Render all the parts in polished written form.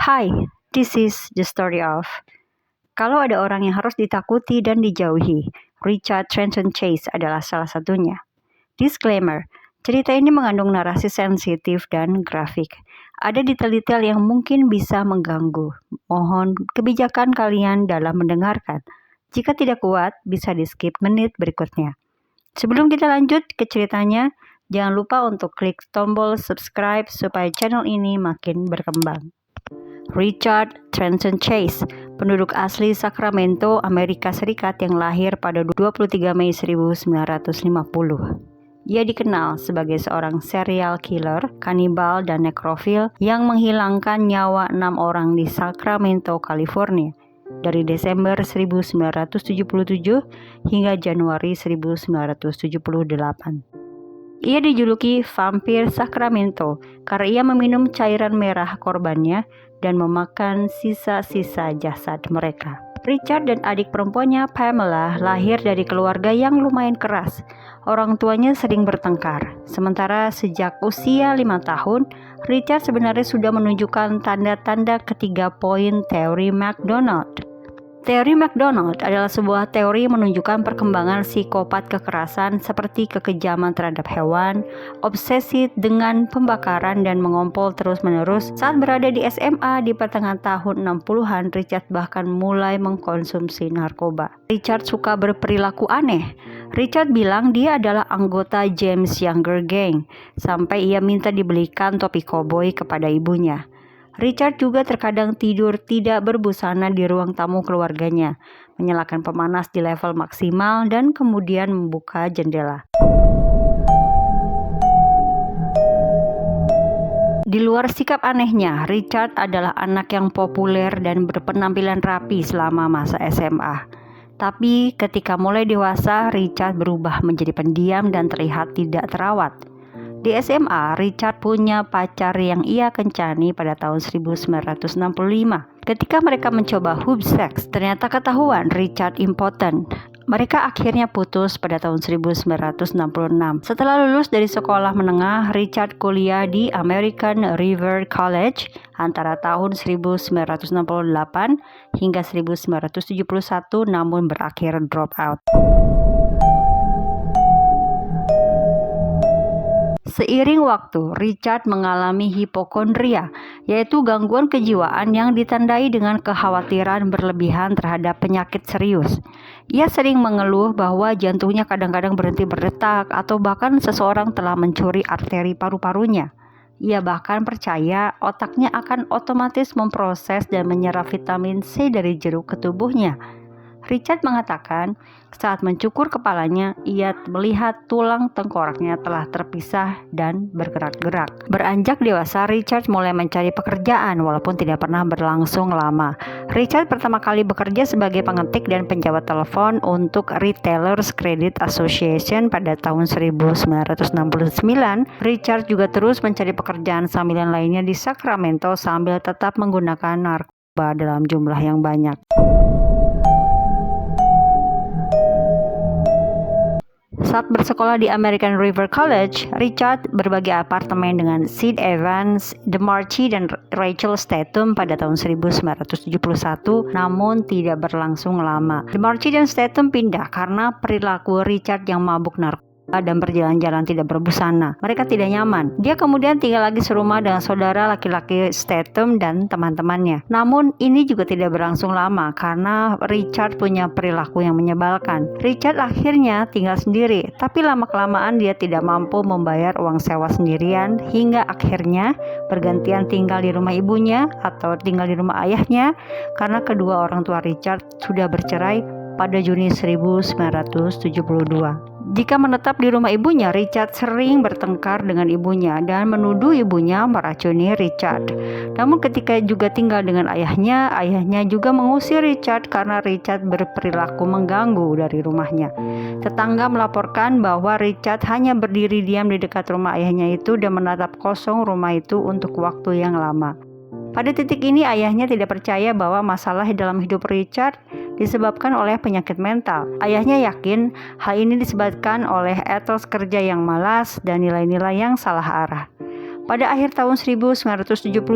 Hi, this is the story of kalau ada orang yang harus ditakuti dan dijauhi, Richard Trenton Chase adalah salah satunya. Disclaimer, cerita ini mengandung narasi sensitif dan grafik. Ada detail-detail yang mungkin bisa mengganggu. Mohon kebijakan kalian dalam mendengarkan. Jika tidak kuat, bisa di-skip menit berikutnya. Sebelum kita lanjut ke ceritanya, jangan lupa untuk klik tombol subscribe supaya channel ini makin berkembang. Richard Trenton Chase, penduduk asli Sacramento, Amerika Serikat yang lahir pada 23 Mei 1950. Ia dikenal sebagai seorang serial killer, kanibal, dan nekrofil yang menghilangkan nyawa 6 orang di Sacramento, California dari Desember 1977 hingga Januari 1978. Ia dijuluki vampir Sacramento karena ia meminum cairan merah korbannya dan memakan sisa-sisa jasad mereka. Richard dan adik perempuannya Pamela lahir dari keluarga yang lumayan keras. Orang tuanya sering bertengkar. Sementara sejak usia 5 tahun, Richard sebenarnya sudah menunjukkan tanda-tanda ketiga poin teori McDonald. Teori McDonald adalah sebuah teori menunjukkan perkembangan psikopat kekerasan seperti kekejaman terhadap hewan, obsesi dengan pembakaran dan mengompol terus-menerus. Saat berada di SMA di pertengahan tahun 60-an, Richard bahkan mulai mengkonsumsi narkoba. Richard suka berperilaku aneh. Richard bilang dia adalah anggota James Younger Gang, sampai ia minta dibelikan topi koboi kepada ibunya. Richard juga terkadang tidur tidak berbusana di ruang tamu keluarganya, menyalakan pemanas di level maksimal dan kemudian membuka jendela. Di luar sikap anehnya, Richard adalah anak yang populer dan berpenampilan rapi selama masa SMA. Tapi ketika mulai dewasa, Richard berubah menjadi pendiam dan terlihat tidak terawat. Di SMA, Richard punya pacar yang ia kencani pada tahun 1965. Ketika mereka mencoba hoops sex, ternyata ketahuan Richard impotent. Mereka akhirnya putus pada tahun 1966. Setelah lulus dari sekolah menengah, Richard kuliah di American River College antara tahun 1968 hingga 1971, namun berakhir drop out. Seiring waktu, Richard mengalami hipokondria, yaitu gangguan kejiwaan yang ditandai dengan kekhawatiran berlebihan terhadap penyakit serius. Ia sering mengeluh bahwa jantungnya kadang-kadang berhenti berdetak atau bahkan seseorang telah mencuri arteri paru-parunya. Ia bahkan percaya otaknya akan otomatis memproses dan menyerap vitamin C dari jeruk ke tubuhnya. Richard mengatakan saat mencukur kepalanya, ia melihat tulang tengkoraknya telah terpisah dan bergerak-gerak. Beranjak dewasa, Richard mulai mencari pekerjaan walaupun tidak pernah berlangsung lama. Richard pertama kali bekerja sebagai pengetik dan penjawat telepon untuk Retailers Credit Association pada tahun 1969. Richard juga terus mencari pekerjaan sambilan lainnya di Sacramento sambil tetap menggunakan narkoba dalam jumlah yang banyak. Saat bersekolah di American River College, Richard berbagi apartemen dengan Sid Evans, DeMarchi, dan Rachel Statham pada tahun 1971, namun tidak berlangsung lama. DeMarchi dan Statham pindah karena perilaku Richard yang mabuk narkoba dan berjalan-jalan tidak berbusana. Mereka tidak nyaman. Dia kemudian tinggal lagi serumah dengan saudara laki-laki Statham dan teman-temannya. Namun ini juga tidak berlangsung lama karena Richard punya perilaku yang menyebalkan. Richard akhirnya tinggal sendiri, tapi lama-kelamaan dia tidak mampu membayar uang sewa sendirian hingga akhirnya bergantian tinggal di rumah ibunya atau tinggal di rumah ayahnya karena kedua orang tua Richard sudah bercerai pada Juni 1972. Jika menetap di rumah ibunya, Richard sering bertengkar dengan ibunya dan menuduh ibunya meracuni Richard. Namun ketika juga tinggal dengan ayahnya, ayahnya juga mengusir Richard karena Richard berperilaku mengganggu dari rumahnya. Tetangga melaporkan bahwa Richard hanya berdiri diam di dekat rumah ayahnya itu dan menatap kosong rumah itu untuk waktu yang lama. Pada titik ini ayahnya tidak percaya bahwa masalah dalam hidup Richard disebabkan oleh penyakit mental. Ayahnya yakin hal ini disebabkan oleh etos kerja yang malas dan nilai-nilai yang salah arah. Pada akhir tahun 1972,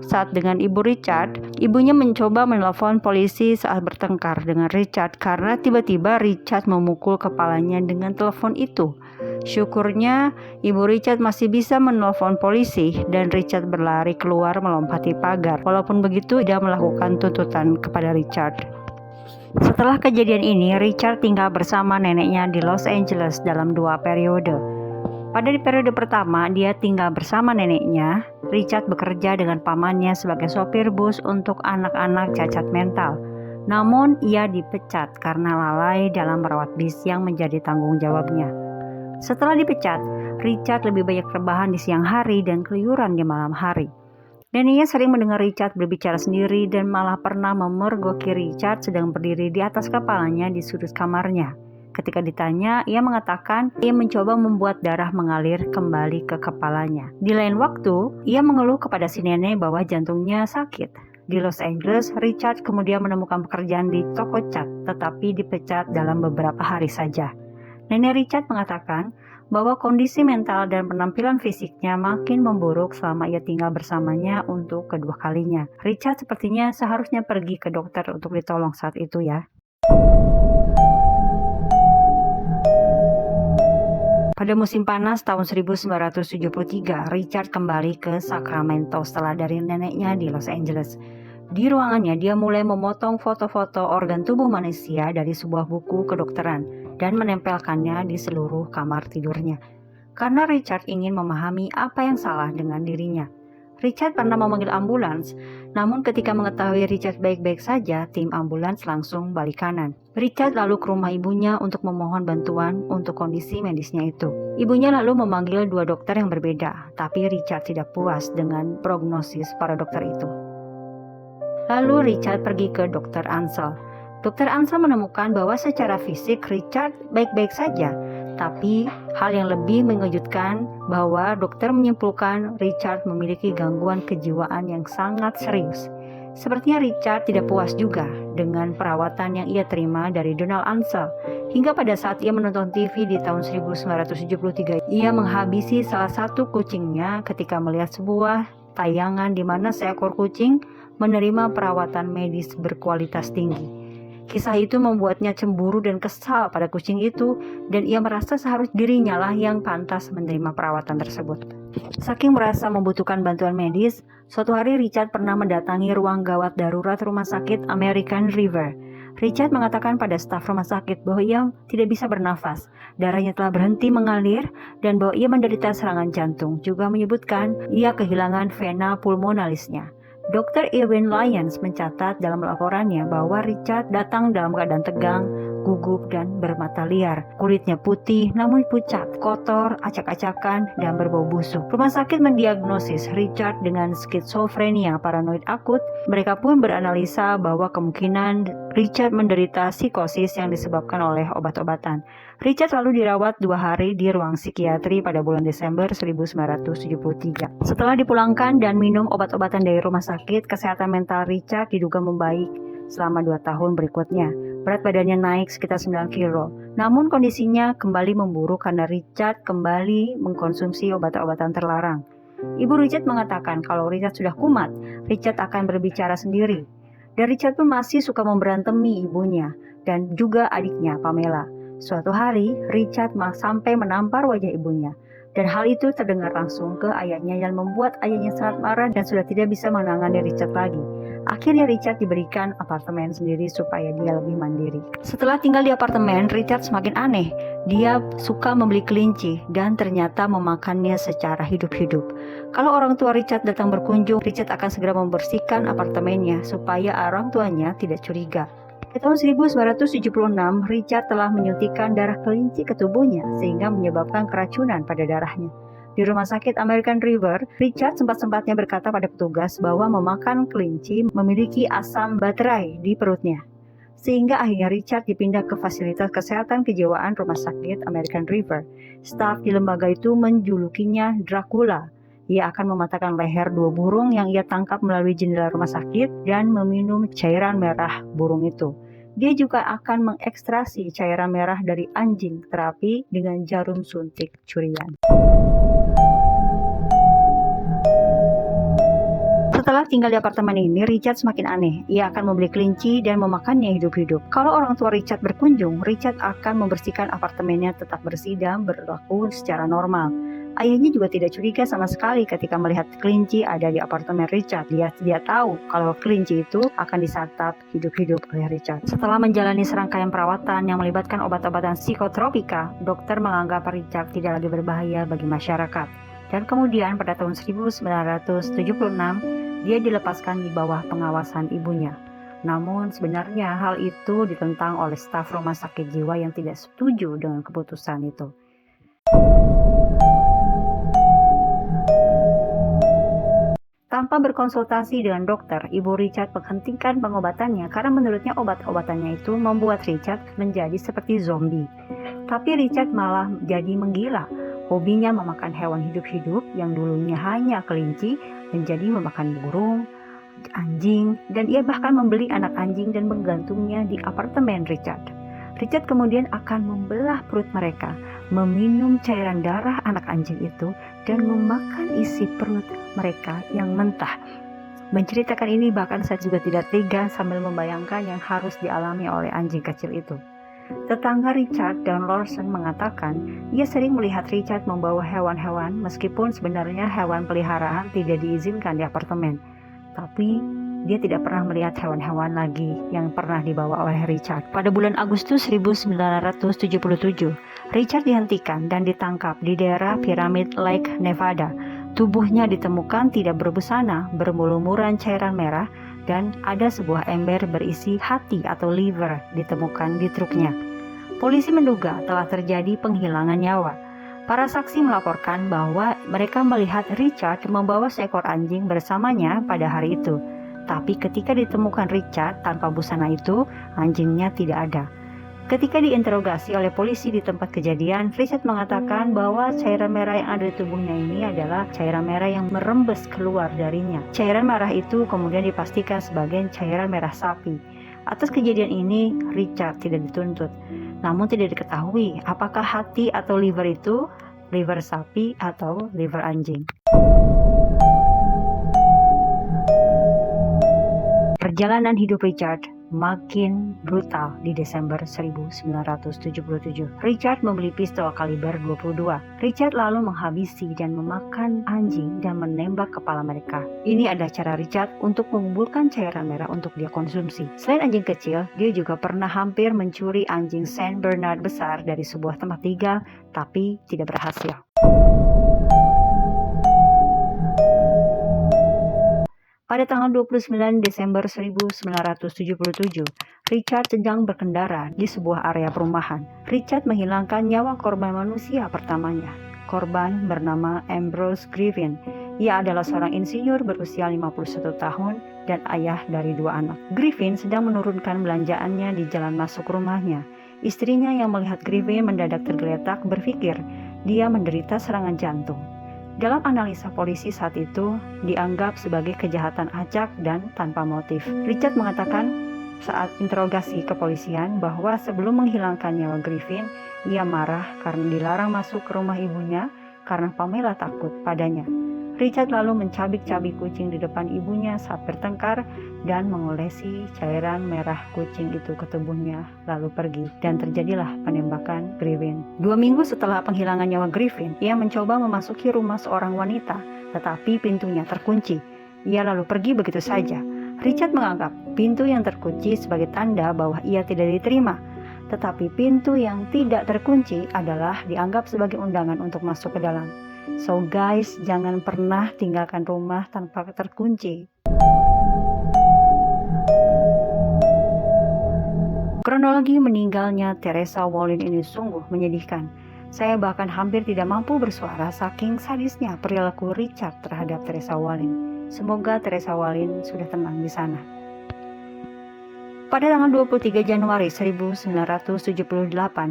saat dengan ibu Richard, ibunya mencoba menelpon polisi saat bertengkar dengan Richard karena tiba-tiba Richard memukul kepalanya dengan telepon itu. Syukurnya, ibu Richard masih bisa menelpon polisi dan Richard berlari keluar melompati pagar. Walaupun begitu, dia melakukan tuntutan kepada Richard. Setelah kejadian ini, Richard tinggal bersama neneknya di Los Angeles dalam 2 periode. Pada periode pertama, dia tinggal bersama neneknya. Richard bekerja dengan pamannya sebagai sopir bus untuk anak-anak cacat mental. Namun, ia dipecat karena lalai dalam merawat bis yang menjadi tanggung jawabnya. Setelah dipecat, Richard lebih banyak rebahan di siang hari dan keluyuran di malam hari. Neneknya sering mendengar Richard berbicara sendiri dan malah pernah memergoki Richard sedang berdiri di atas kepalanya di sudut kamarnya. Ketika ditanya, ia mengatakan ia mencoba membuat darah mengalir kembali ke kepalanya. Di lain waktu, ia mengeluh kepada si nenek bahwa jantungnya sakit. Di Los Angeles, Richard kemudian menemukan pekerjaan di toko cat, tetapi dipecat dalam beberapa hari saja. Nenek Richard mengatakan bahwa kondisi mental dan penampilan fisiknya makin memburuk selama ia tinggal bersamanya untuk kedua kalinya. Richard sepertinya seharusnya pergi ke dokter untuk ditolong saat itu ya. Pada musim panas tahun 1973, Richard kembali ke Sacramento setelah dari neneknya di Los Angeles. Di ruangannya, dia mulai memotong foto-foto organ tubuh manusia dari sebuah buku kedokteran dan menempelkannya di seluruh kamar tidurnya. Karena Richard ingin memahami apa yang salah dengan dirinya. Richard pernah memanggil ambulans, namun ketika mengetahui Richard baik-baik saja, tim ambulans langsung balik kanan. Richard lalu ke rumah ibunya untuk memohon bantuan untuk kondisi medisnya itu. Ibunya lalu memanggil 2 dokter yang berbeda, tapi Richard tidak puas dengan prognosis para dokter itu. Lalu Richard pergi ke Dr. Ansel. Dr. Ansel menemukan bahwa secara fisik Richard baik-baik saja, tapi hal yang lebih mengejutkan bahwa dokter menyimpulkan Richard memiliki gangguan kejiwaan yang sangat serius. Sepertinya Richard tidak puas juga dengan perawatan yang ia terima dari Donald Ansel. Hingga pada saat ia menonton TV di tahun 1973, ia menghabisi salah satu kucingnya ketika melihat sebuah tayangan di mana seekor kucing menerima perawatan medis berkualitas tinggi. Kisah itu membuatnya cemburu dan kesal pada kucing itu, dan ia merasa seharusnya dirinya lah yang pantas menerima perawatan tersebut. Saking merasa membutuhkan bantuan medis, suatu hari Richard pernah mendatangi ruang gawat darurat rumah sakit American River. Richard mengatakan pada staf rumah sakit bahwa ia tidak bisa bernafas, darahnya telah berhenti mengalir, dan bahwa ia menderita serangan jantung. Juga menyebutkan ia kehilangan vena pulmonalisnya. Dr. Irwin Lyons mencatat dalam laporannya bahwa Richard datang dalam keadaan tegang, gugup, dan bermata liar. Kulitnya putih namun pucat, kotor, acak-acakan, dan berbau busuk. Rumah sakit mendiagnosis Richard dengan skizofrenia paranoid akut. Mereka pun beranalisa bahwa kemungkinan Richard menderita psikosis yang disebabkan oleh obat-obatan. Richard lalu dirawat 2 hari di ruang psikiatri pada bulan Desember 1973. Setelah dipulangkan dan minum obat-obatan dari rumah sakit, kesehatan mental Richard diduga membaik selama 2 tahun berikutnya. Berat badannya naik sekitar 9 kilo. Namun kondisinya kembali memburuk karena Richard kembali mengkonsumsi obat-obatan terlarang. Ibu Richard mengatakan kalau Richard sudah kumat, Richard akan berbicara sendiri. Dan Richard pun masih suka memberantemi ibunya dan juga adiknya Pamela. Suatu hari, Richard sampai menampar wajah ibunya. Dan hal itu terdengar langsung ke ayahnya yang membuat ayahnya sangat marah dan sudah tidak bisa menangani Richard lagi. Akhirnya Richard diberikan apartemen sendiri supaya dia lebih mandiri. Setelah tinggal di apartemen, Richard semakin aneh. Dia suka membeli kelinci dan ternyata memakannya secara hidup-hidup. Kalau orang tua Richard datang berkunjung, Richard akan segera membersihkan apartemennya supaya orang tuanya tidak curiga. Di tahun 1976, Richard telah menyuntikkan darah kelinci ke tubuhnya sehingga menyebabkan keracunan pada darahnya. Di rumah sakit American River, Richard sempat-sempatnya berkata pada petugas bahwa memakan kelinci memiliki asam baterai di perutnya. Sehingga akhirnya Richard dipindah ke fasilitas kesehatan kejiwaan rumah sakit American River. Staf di lembaga itu menjulukinya Dracula. Ia akan mematahkan leher 2 burung yang ia tangkap melalui jendela rumah sakit dan meminum cairan merah burung itu. Dia juga akan mengekstrasi cairan merah dari anjing terapi dengan jarum suntik curian. Setelah tinggal di apartemen ini, Richard semakin aneh. Ia akan membeli kelinci dan memakannya hidup-hidup. Kalau orang tua Richard berkunjung, Richard akan membersihkan apartemennya tetap bersih dan berlaku secara normal. Ayahnya juga tidak curiga sama sekali ketika melihat kelinci ada di apartemen Richard. Dia tahu kalau kelinci itu akan disantap hidup-hidup oleh Richard. Setelah menjalani serangkaian perawatan yang melibatkan obat-obatan psikotropika, dokter menganggap Richard tidak lagi berbahaya bagi masyarakat. Dan kemudian pada tahun 1976, dia dilepaskan di bawah pengawasan ibunya. Namun sebenarnya hal itu ditentang oleh staf rumah sakit jiwa yang tidak setuju dengan keputusan itu. Tanpa berkonsultasi dengan dokter, Ibu Richard menghentikan pengobatannya karena menurutnya obat-obatannya itu membuat Richard menjadi seperti zombie. Tapi Richard malah jadi menggila. Hobinya memakan hewan hidup-hidup yang dulunya hanya kelinci menjadi memakan burung, anjing, dan ia bahkan membeli anak anjing dan menggantungnya di apartemen Richard. Richard kemudian akan membelah perut mereka, meminum cairan darah anak anjing itu, dan memakan isi perut mereka yang mentah. Menceritakan ini bahkan saya juga tidak tega sambil membayangkan yang harus dialami oleh anjing kecil itu. Tetangga Richard dan Lawson mengatakan ia sering melihat Richard membawa hewan-hewan meskipun sebenarnya hewan peliharaan tidak diizinkan di apartemen. Tapi dia tidak pernah melihat hewan-hewan lagi yang pernah dibawa oleh Richard. Pada bulan Agustus 1977, Richard dihentikan dan ditangkap di daerah Pyramid Lake, Nevada. Tubuhnya ditemukan tidak berbusana, berlumuran cairan merah, dan ada sebuah ember berisi hati atau liver ditemukan di truknya. Polisi menduga telah terjadi penghilangan nyawa. Para saksi melaporkan bahwa mereka melihat Richard membawa seekor anjing bersamanya pada hari itu. Tapi ketika ditemukan Richard tanpa busana itu, anjingnya tidak ada. Ketika diinterogasi oleh polisi di tempat kejadian, Richard mengatakan bahwa cairan merah yang ada di tubuhnya ini adalah cairan merah yang merembes keluar darinya. Cairan merah itu kemudian dipastikan sebagai cairan merah sapi. Atas kejadian ini, Richard tidak dituntut. Namun tidak diketahui apakah hati atau liver itu liver sapi atau liver anjing. Perjalanan hidup Richard makin brutal di Desember 1977. Richard membeli pistol kaliber 22. Richard lalu menghabisi dan memakan anjing dan menembak kepala mereka. Ini adalah cara Richard untuk mengumpulkan cairan merah untuk dia konsumsi. Selain anjing kecil, dia juga pernah hampir mencuri anjing Saint Bernard besar dari sebuah tempat tinggal, tapi tidak berhasil. Pada tanggal 29 Desember 1977, Richard sedang berkendara di sebuah area perumahan. Richard menghilangkan nyawa korban manusia pertamanya. Korban bernama Ambrose Griffin. Ia adalah seorang insinyur berusia 51 tahun dan ayah dari 2 anak. Griffin sedang menurunkan belanjaannya di jalan masuk rumahnya. Istrinya yang melihat Griffin mendadak tergeletak berpikir dia menderita serangan jantung. Dalam analisa polisi saat itu, dianggap sebagai kejahatan acak dan tanpa motif. Richard mengatakan saat interogasi kepolisian bahwa sebelum menghilangkan nyawa Griffin, ia marah karena dilarang masuk ke rumah ibunya karena Pamela takut padanya. Richard lalu mencabik-cabik kucing di depan ibunya saat bertengkar dan mengolesi cairan merah kucing itu ke tubuhnya, lalu pergi. Dan terjadilah penembakan Griffin. 2 minggu setelah penghilangan nyawa Griffin, ia mencoba memasuki rumah seorang wanita, tetapi pintunya terkunci. Ia lalu pergi begitu saja. Richard menganggap pintu yang terkunci sebagai tanda bahwa ia tidak diterima. Tetapi pintu yang tidak terkunci adalah dianggap sebagai undangan untuk masuk ke dalam. So guys, jangan pernah tinggalkan rumah tanpa terkunci. Kronologi meninggalnya Teresa Wallin ini sungguh menyedihkan. Saya bahkan hampir tidak mampu bersuara saking sadisnya perilaku Richard terhadap Teresa Wallin. Semoga Teresa Wallin sudah tenang di sana. Pada tanggal 23 Januari 1978,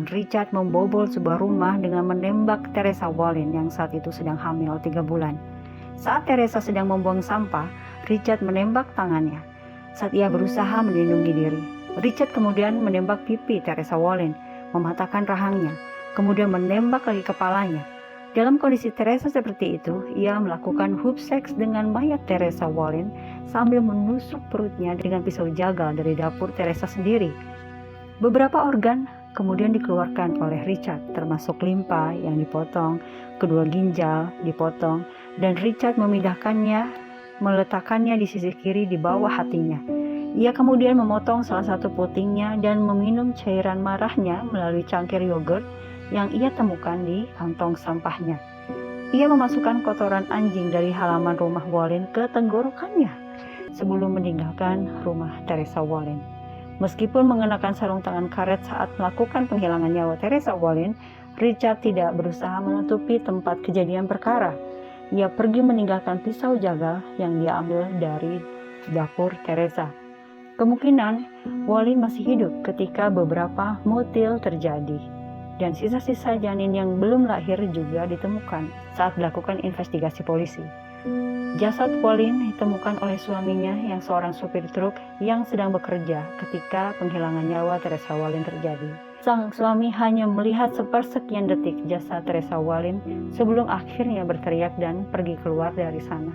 Richard membobol sebuah rumah dengan menembak Teresa Wallin yang saat itu sedang hamil 3 bulan. Saat Teresa sedang membuang sampah, Richard menembak tangannya. Saat ia berusaha melindungi diri, Richard kemudian menembak pipi Teresa Wallin, mematahkan rahangnya, kemudian menembak lagi kepalanya. Dalam kondisi Teresa seperti itu, ia melakukan hoof sex dengan mayat Teresa Wallin sambil menusuk perutnya dengan pisau jagal dari dapur Teresa sendiri. Beberapa organ kemudian dikeluarkan oleh Richard, termasuk limpa yang dipotong, kedua ginjal dipotong, dan Richard meletakkannya di sisi kiri di bawah hatinya. Ia kemudian memotong salah satu putingnya dan meminum cairan marahnya melalui cangkir yogurt yang ia temukan di kantong sampahnya. Ia memasukkan kotoran anjing dari halaman rumah Wallin ke tenggorokannya sebelum meninggalkan rumah Teresa Wallin. Meskipun mengenakan sarung tangan karet saat melakukan penghilangan nyawa Teresa Wallin, Richard tidak berusaha menutupi tempat kejadian perkara. Ia pergi meninggalkan pisau jagal yang dia ambil dari dapur Teresa. Kemungkinan Wallin masih hidup ketika beberapa mutil terjadi, dan sisa-sisa janin yang belum lahir juga ditemukan saat dilakukan investigasi polisi. Jasad Wallin ditemukan oleh suaminya yang seorang supir truk yang sedang bekerja ketika penghilangan nyawa Teresa Wallin terjadi. Sang suami hanya melihat sepersekian detik jasad Teresa Wallin sebelum akhirnya berteriak dan pergi keluar dari sana.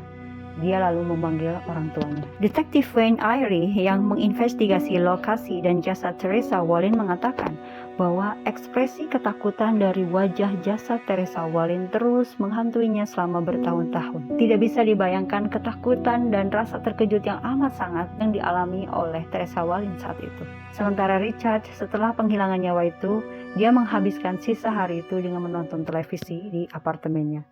Dia lalu memanggil orang tuanya. Detektif Wayne Eyre yang menginvestigasi lokasi dan jasad Teresa Wallin mengatakan bahwa ekspresi ketakutan dari wajah jasad Teresa Wallin terus menghantuinya selama bertahun-tahun. Tidak bisa dibayangkan ketakutan dan rasa terkejut yang amat sangat yang dialami oleh Teresa Wallin saat itu. Sementara Richard, setelah penghilangan nyawa itu, dia menghabiskan sisa hari itu dengan menonton televisi di apartemennya.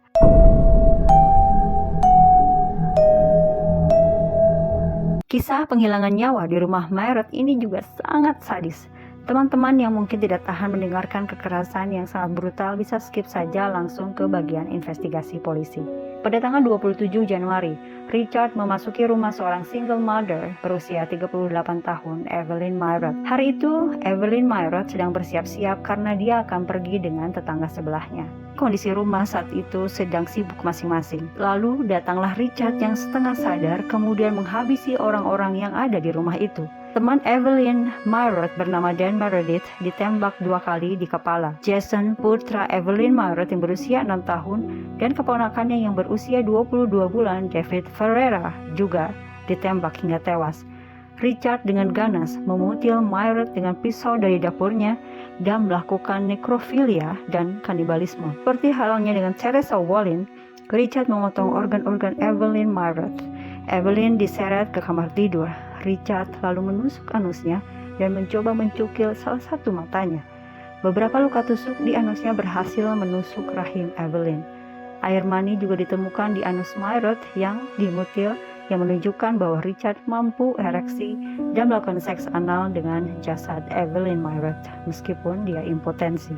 Kisah penghilangan nyawa di rumah Mayret ini juga sangat sadis. Teman-teman yang mungkin tidak tahan mendengarkan kekerasan yang sangat brutal bisa skip saja langsung ke bagian investigasi polisi. Pada tanggal 27 Januari, Richard memasuki rumah seorang single mother berusia 38 tahun, Evelyn Mayret. Hari itu, Evelyn Mayret sedang bersiap-siap karena dia akan pergi dengan tetangga sebelahnya. Kondisi rumah saat itu sedang sibuk masing-masing. Lalu datanglah Richard yang setengah sadar kemudian menghabisi orang-orang yang ada di rumah itu. Teman Evelyn Mayret bernama Dan Meredith ditembak 2 kali di kepala. Jason, putra Evelyn Mayret yang berusia 6 tahun, dan keponakannya yang berusia 22 bulan, David Ferreira, juga ditembak hingga tewas. Richard dengan ganas memutil Mayret dengan pisau dari dapurnya dan melakukan nekrofilia dan kanibalisme. Seperti halnya dengan Teresa Wallin, Richard memotong organ-organ Evelyn Mayret. Evelyn diseret ke kamar tidur. Richard lalu menusuk anusnya dan mencoba mencukil salah satu matanya. Beberapa luka tusuk di anusnya berhasil menusuk rahim Evelyn. Air mani juga ditemukan di anus Mayret yang dimutil, yang menunjukkan bahwa Richard mampu ereksi dan melakukan seks anal dengan jasad Evelyn Mayret meskipun dia impotensi.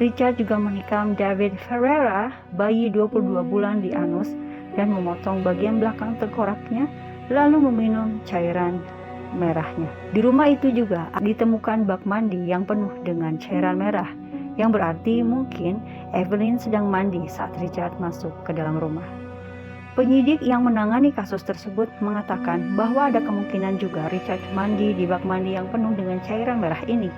Richard juga menikam David Ferreira, bayi 22 bulan, di anus dan memotong bagian belakang tengkoraknya, lalu meminum cairan merahnya. Di rumah itu juga ditemukan bak mandi yang penuh dengan cairan merah, yang berarti mungkin Evelyn sedang mandi saat Richard masuk ke dalam rumah. Penyidik yang menangani kasus tersebut mengatakan bahwa ada kemungkinan juga Richard mandi di bak mandi yang penuh dengan cairan merah ini.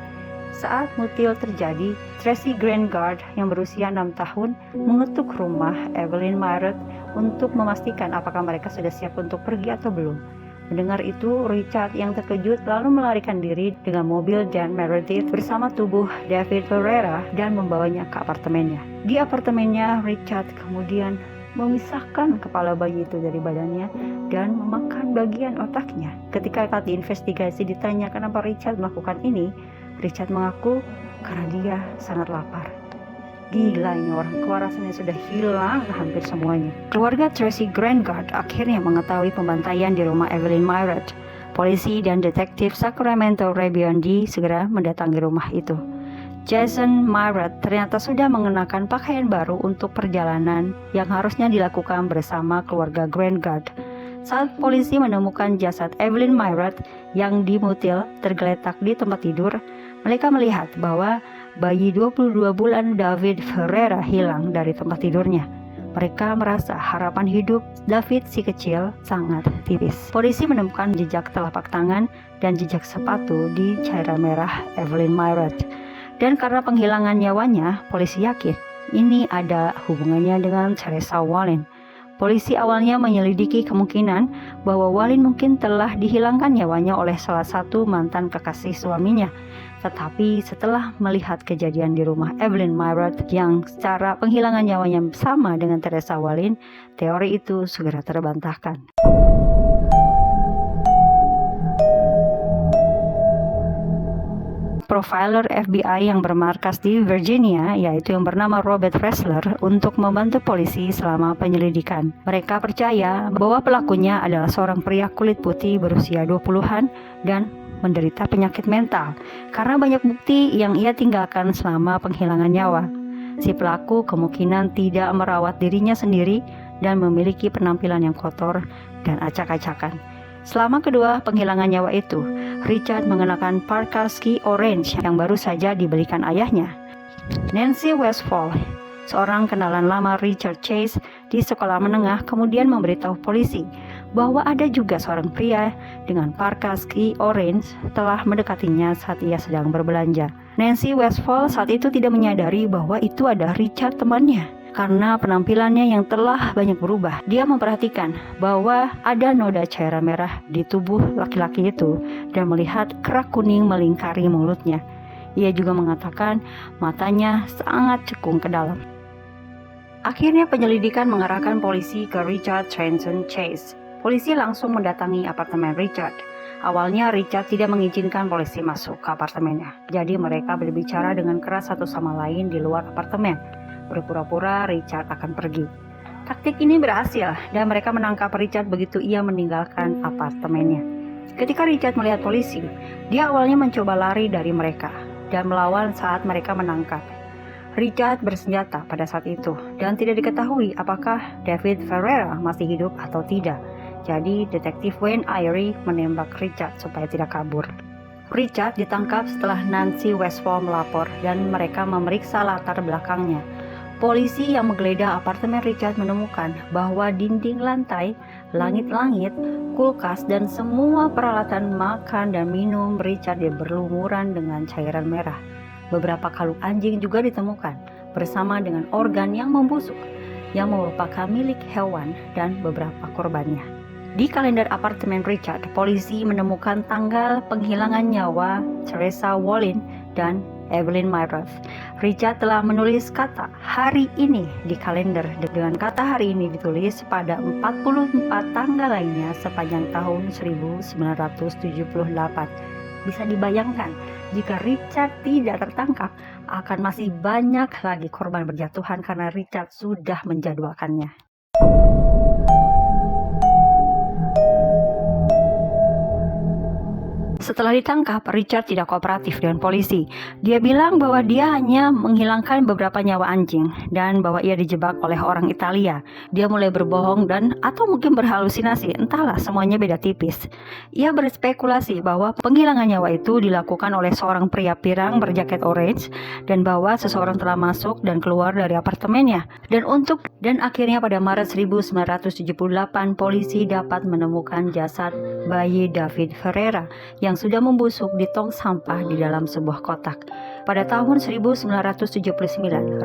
Saat mutil terjadi, Tracy Greengard yang berusia 6 tahun mengetuk rumah Evelyn Mayret untuk memastikan apakah mereka sudah siap untuk pergi atau belum. Mendengar itu, Richard yang terkejut lalu melarikan diri dengan mobil Dan Meredith bersama tubuh David Ferreira dan membawanya ke apartemennya. Di apartemennya, Richard kemudian memisahkan kepala bayi itu dari badannya dan memakan bagian otaknya. Ketika saat diinvestigasi ditanya kenapa Richard melakukan ini, Richard mengaku karena dia sangat lapar. Gila ini orang, kewarasannya sudah hilang hampir semuanya. Keluarga Tracy Greengard akhirnya mengetahui pembantaian di rumah Evelyn Mayret. Polisi dan detektif Sacramento Ray Biondi segera mendatangi rumah itu. Jason Mayret ternyata sudah mengenakan pakaian baru untuk perjalanan yang harusnya dilakukan bersama keluarga Greengard. Saat polisi menemukan jasad Evelyn Mayret yang dimutil tergeletak di tempat tidur, mereka melihat bahwa bayi 22 bulan David Ferreira hilang dari tempat tidurnya. Mereka merasa harapan hidup David si kecil sangat tipis. Polisi menemukan jejak telapak tangan dan jejak sepatu di cairan merah Evelyn Mayret. Dan karena penghilangan nyawanya, polisi yakin ini ada hubungannya dengan Teresa Wallin. Polisi awalnya menyelidiki kemungkinan bahwa Wallin mungkin telah dihilangkan nyawanya oleh salah satu mantan kekasih suaminya. Tetapi setelah melihat kejadian di rumah Evelyn Myrath yang secara penghilangan nyawanya sama dengan Teresa Wallin, teori itu segera terbantahkan. Profiler FBI yang bermarkas di Virginia, yaitu yang bernama Robert Ressler, untuk membantu polisi selama penyelidikan. Mereka percaya bahwa pelakunya adalah seorang pria kulit putih berusia 20-an dan menderita penyakit mental karena banyak bukti yang ia tinggalkan selama penghilangan nyawa. Si pelaku kemungkinan tidak merawat dirinya sendiri dan memiliki penampilan yang kotor dan acak-acakan. Selama kedua penghilangan nyawa itu, Richard mengenakan parka ski orange yang baru saja dibelikan ayahnya. Nancy Westfall, seorang kenalan lama Richard Chase di sekolah menengah, kemudian memberitahu polisi bahwa ada juga seorang pria dengan parka ski orange telah mendekatinya saat ia sedang berbelanja. Nancy Westfall saat itu tidak menyadari bahwa itu adalah Richard temannya. Karena penampilannya yang telah banyak berubah, dia memperhatikan bahwa ada noda cairan merah di tubuh laki-laki itu dan melihat kerak kuning melingkari mulutnya. Ia juga mengatakan matanya sangat cekung ke dalam. Akhirnya penyelidikan mengarahkan polisi ke Richard Trenton Chase. Polisi langsung mendatangi apartemen Richard. Awalnya Richard tidak mengizinkan polisi masuk ke apartemennya. Jadi mereka berbicara dengan keras satu sama lain di luar apartemen. Berpura-pura Richard akan pergi. Taktik ini berhasil dan mereka menangkap Richard begitu ia meninggalkan apartemennya. Ketika Richard melihat polisi, dia awalnya mencoba lari dari mereka dan melawan saat mereka menangkap. Richard bersenjata pada saat itu dan tidak diketahui apakah David Ferreira masih hidup atau tidak. Jadi detektif Wayne Eyre menembak Richard supaya tidak kabur. Richard ditangkap setelah Nancy Westfall melapor dan mereka memeriksa latar belakangnya. Polisi yang menggeledah apartemen Richard menemukan bahwa dinding lantai, langit-langit, kulkas, dan semua peralatan makan dan minum Richard berlumuran dengan cairan merah. Beberapa kalung anjing juga ditemukan bersama dengan organ yang membusuk yang merupakan milik hewan dan beberapa korbannya. Di kalender apartemen Richard, polisi menemukan tanggal penghilangan nyawa Teresa Wallin dan Evelyn Myrath. Richard telah menulis kata hari ini di kalender dengan kata hari ini ditulis pada 44 tanggal lainnya sepanjang tahun 1978. Bisa dibayangkan jika Richard tidak tertangkap, akan masih banyak lagi korban berjatuhan karena Richard sudah menjadwalkannya. Setelah ditangkap, Richard tidak kooperatif dengan polisi. Dia bilang bahwa dia hanya menghilangkan beberapa nyawa anjing dan bahwa ia dijebak oleh orang Italia. Dia mulai berbohong dan atau mungkin berhalusinasi, entahlah, semuanya beda tipis. Ia berspekulasi bahwa penghilangan nyawa itu dilakukan oleh seorang pria pirang berjaket orange dan bahwa seseorang telah masuk dan keluar dari apartemennya. Dan akhirnya pada Maret 1978 polisi dapat menemukan jasad bayi David Ferreira yang sudah membusuk di tong sampah di dalam sebuah kotak. Pada tahun 1979,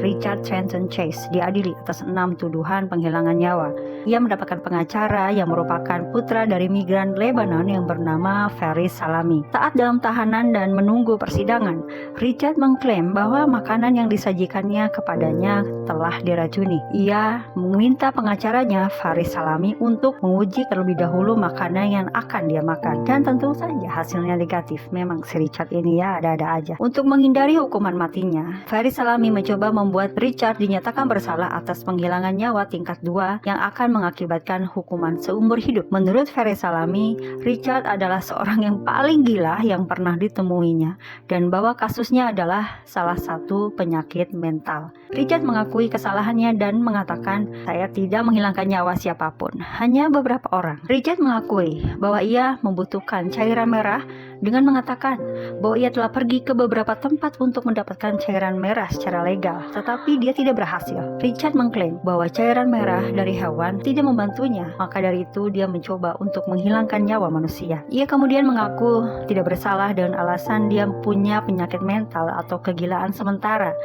Richard Trenton Chase diadili atas 6 tuduhan penghilangan nyawa. Ia mendapatkan pengacara yang merupakan putra dari migran Lebanon yang bernama Faris Salami. Saat dalam tahanan dan menunggu persidangan, Richard mengklaim bahwa makanan yang disajikannya kepadanya telah diracuni. Ia meminta pengacaranya Faris Salami untuk menguji terlebih dahulu makanan yang akan dia makan. Dan tentu saja hasilnya negatif. Memang si Richard ini ya ada-ada aja. Untuk menghindari hukuman matinya, Faris Salami mencoba membuat Richard dinyatakan bersalah atas penghilangan nyawa tingkat 2 yang akan mengakibatkan hukuman seumur hidup. Menurut Faris Salami, Richard adalah seorang yang paling gila yang pernah ditemuinya dan bahwa kasusnya adalah salah satu penyakit mental. Richard mengakui kesalahannya dan mengatakan, "Saya tidak menghilangkan nyawa siapapun, hanya beberapa orang." Richard mengakui bahwa ia membutuhkan cairan merah dengan mengatakan bahwa ia telah pergi ke beberapa tempat untuk mendapatkan cairan merah secara legal, tetapi dia tidak berhasil. Richard mengklaim bahwa cairan merah dari hewan tidak membantunya, maka dari itu dia mencoba untuk menghilangkan nyawa manusia. Ia kemudian mengaku tidak bersalah dengan alasan dia punya penyakit mental atau kegilaan sementara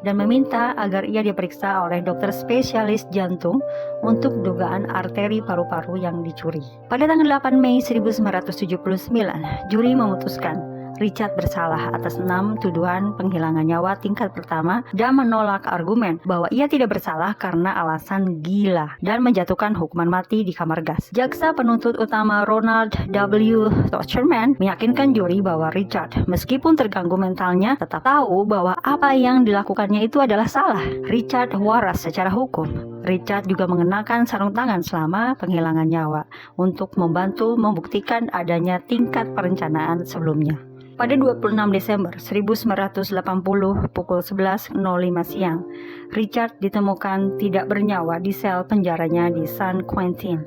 dan meminta agar ia diperiksa oleh dokter spesialis jantung untuk dugaan arteri paru-paru yang dicuri. Pada tanggal 8 Mei 1979, juri memutuskan Richard bersalah atas 6 tuduhan penghilangan nyawa tingkat pertama dan menolak argumen bahwa ia tidak bersalah karena alasan gila dan menjatuhkan hukuman mati di kamar gas. Jaksa penuntut utama Ronald W. Torcherman meyakinkan juri bahwa Richard, meskipun terganggu mentalnya, tetap tahu bahwa apa yang dilakukannya itu adalah salah. Richard waras secara hukum. Richard juga mengenakan sarung tangan selama penghilangan nyawa untuk membantu membuktikan adanya tingkat perencanaan sebelumnya. Pada 26 Desember 1980 pukul 11.05 siang, Richard ditemukan tidak bernyawa di sel penjaranya di San Quentin.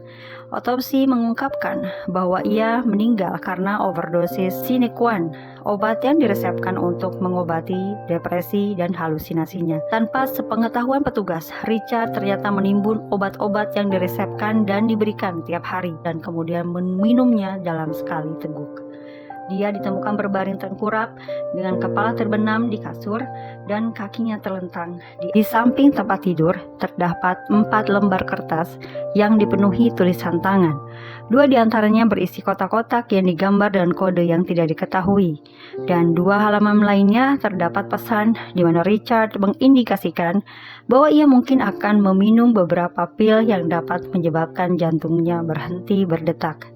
Otopsi mengungkapkan bahwa ia meninggal karena overdosis sinequan, obat yang diresepkan untuk mengobati depresi dan halusinasinya. Tanpa sepengetahuan petugas, Richard ternyata menimbun obat-obat yang diresepkan dan diberikan tiap hari dan kemudian meminumnya dalam sekali teguk. Dia ditemukan berbaring tengkurap dengan kepala terbenam di kasur dan kakinya terlentang. Di samping tempat tidur terdapat 4 lembar kertas yang dipenuhi tulisan tangan. 2 diantaranya berisi kotak-kotak yang digambar dengan kode yang tidak diketahui. Dan 2 halaman lainnya terdapat pesan di mana Richard mengindikasikan bahwa ia mungkin akan meminum beberapa pil yang dapat menyebabkan jantungnya berhenti berdetak.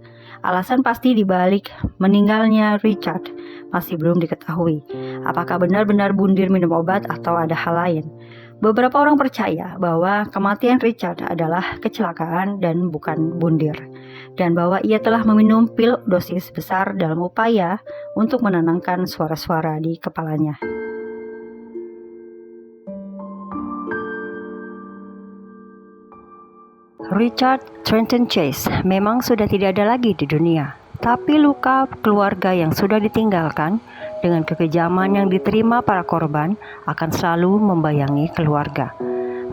Alasan pasti dibalik meninggalnya Richard masih belum diketahui. Apakah benar-benar bundir minum obat atau ada hal lain? Beberapa orang percaya bahwa kematian Richard adalah kecelakaan dan bukan bundir, dan bahwa ia telah meminum pil dosis besar dalam upaya untuk menenangkan suara-suara di kepalanya. Richard Trenton Chase memang sudah tidak ada lagi di dunia, tapi luka keluarga yang sudah ditinggalkan dengan kekejaman yang diterima para korban akan selalu membayangi keluarga.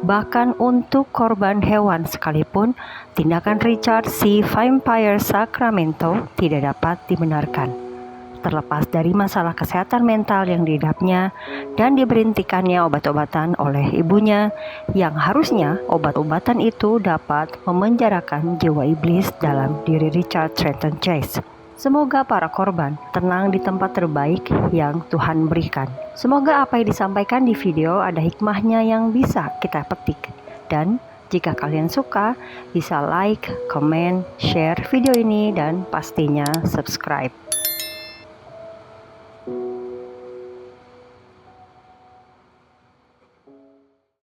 Bahkan untuk korban hewan sekalipun, tindakan Richard si Vampire Sacramento tidak dapat dibenarkan. Terlepas dari masalah kesehatan mental yang dihidapnya dan diberhentikannya obat-obatan oleh ibunya, yang harusnya obat-obatan itu dapat memenjarakan jiwa iblis dalam diri Richard Trenton Chase. Semoga para korban tenang di tempat terbaik yang Tuhan berikan. Semoga apa yang disampaikan di video ada hikmahnya yang bisa kita petik. Dan jika kalian suka, bisa like, comment, share video ini, dan pastinya subscribe.